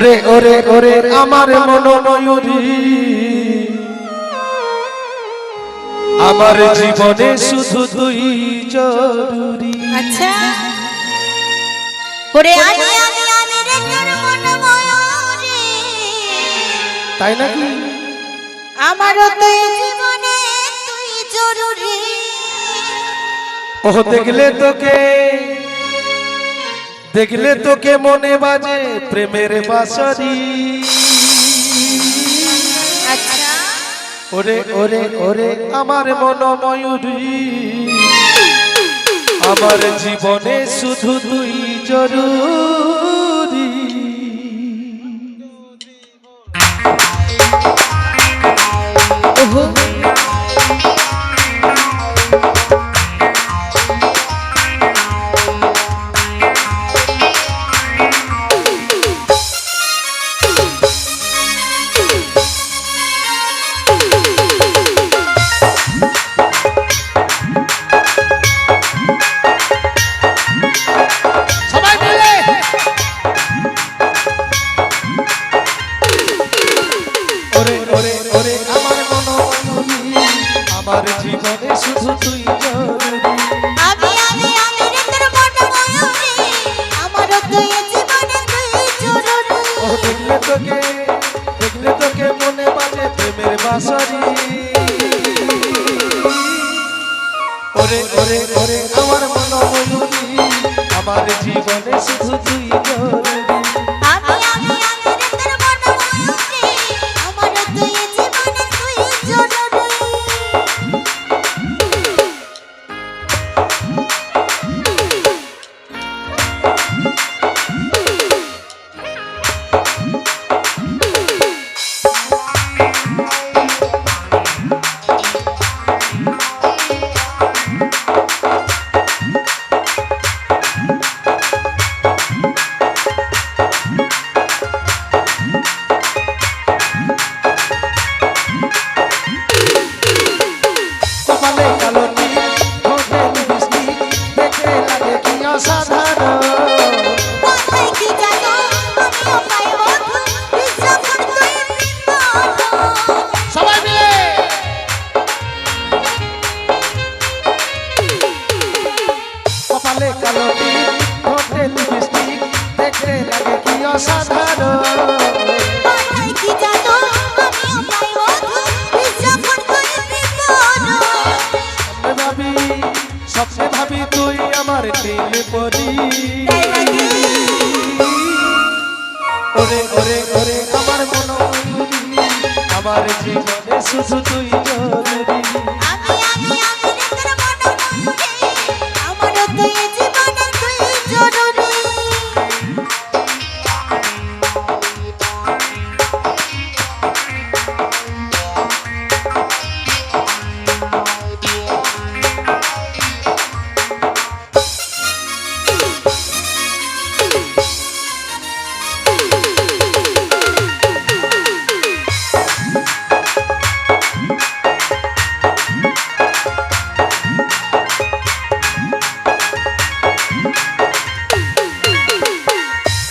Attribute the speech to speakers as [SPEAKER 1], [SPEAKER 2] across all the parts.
[SPEAKER 1] ওরে ওরে ওরে আমার মন ময়ূরী আমার জীবনে শুধু তুই জরুরি।
[SPEAKER 2] আচ্ছা ওরে আমি আমি আমি রে তোর মন ময়ূরী,
[SPEAKER 1] তাই নাকি?
[SPEAKER 2] আমারও তো এই জীবনে তুই জরুরি।
[SPEAKER 1] ও দেখলে তোকে মনে বাজে প্রেমের বাঁশরি।
[SPEAKER 2] আচ্ছা
[SPEAKER 1] ওরে ওরে ওরে আমার মন ময়ূরী আমার জীবনে শুধু তুই জরুরি।
[SPEAKER 2] ওহো
[SPEAKER 1] আমার জীবনে শুধু তুই জরুরি।
[SPEAKER 2] আমি আমি আমি রে তোর মন ময়ূরী, আমারও তো এই জীবনে তুই জরুরি।
[SPEAKER 1] ও দেখলে তোকে মনে বাজে প্রেমের বাঁশরি। ওরে ওরে ওরে আমার মন ময়ূরী আমার জীবনে শুধু তুই জরুরি।
[SPEAKER 2] আমি আমি আমি রে তোর মন ময়ূরী, আমারও তো এই জীবনে তুই জরুরি।
[SPEAKER 1] কপালে কালো টিপ, ঠোঁটে লিপস্টিক, দেখতে লাগে কি অসাধারণ।
[SPEAKER 2] কোথায় কি জানো আমিও পাই বন্ধু, যখন তুই বিপদ।
[SPEAKER 1] সবাই মিলে কপালে কালো টিপ, ঠোঁটে লিপস্টিক, দেখতে লাগে কি অসাধারণ।
[SPEAKER 2] কোথায় কি জানো আমিও পাই বন্ধু, যখন তুই বিপদ।
[SPEAKER 1] স্বপ্নে ভাবি তুই আমার প্রেমে পড়ি। ওরে ওরে ওরে আমার মন ময়ূরী আমার জীবনে শুধু তুই জরুরি।
[SPEAKER 2] আমি আমি আমি রে তোর মন ময়ূরী, আমারও তো এই জীবনে তুই জরুরি।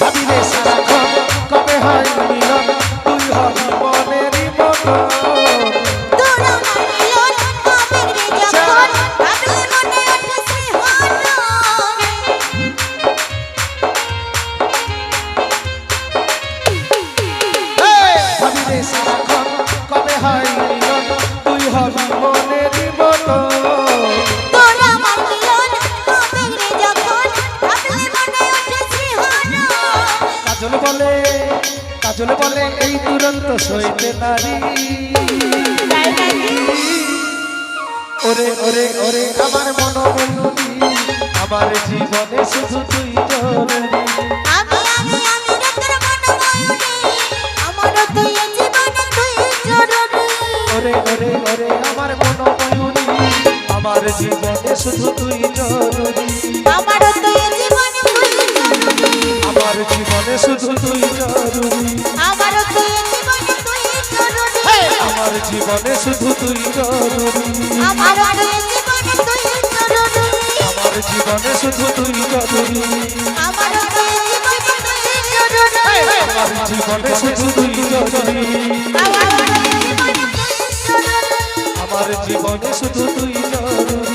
[SPEAKER 1] ভাবিলে সারাক্ষণ কবে হয় মিলন, তুই হবি মনেরই মতো।
[SPEAKER 2] তোর আমার মিলন আবেগ রে যখন, ভাবলে মনে ওঠে শিহরণ।
[SPEAKER 1] ভাবিলে সারাক্ষণ কবে হয় মিলন, তুই হবি মনেরই মতো।
[SPEAKER 2] তোর আমার মিলন আবেগ রে যখন, ভাবলে মনে ওঠে শিহরণ।
[SPEAKER 1] কাজল বলে এই দুরন্ত সইতে নারী। ওরে ওরে ওরে আমার মন ময়ূরী আমার জীবনে শুধু তুই জরুরি।
[SPEAKER 2] আমি আমি আমি রে তোর মন ময়ূরী, আমারও তো এই জীবনে তুই জরুরি।
[SPEAKER 1] ওরে ওরে ওরে আমার মন ময়ূরী আমার জীবনে শুধু তুই জরুরি।
[SPEAKER 2] আমারও তো এই জীবনে তুই জরুরি।
[SPEAKER 1] আমার জীবনে শুধু তুই জরুরি।
[SPEAKER 2] আমারও তো এই জীবনে তুই জরুরি।
[SPEAKER 1] আমার জীবনে শুধু তুই জরুরি।
[SPEAKER 2] আমারও তো এই জীবনে তুই জরুরি।
[SPEAKER 1] আমার জীবনে শুধু তুই জরুরি।
[SPEAKER 2] আমারও তো এই জীবনে তুই জরুরি।
[SPEAKER 1] আমার জীবনে শুধু তুই জরুরি
[SPEAKER 2] আমার জীবনে তুই জরুরি।
[SPEAKER 1] আমার জীবনে শুধু তুই জরুরি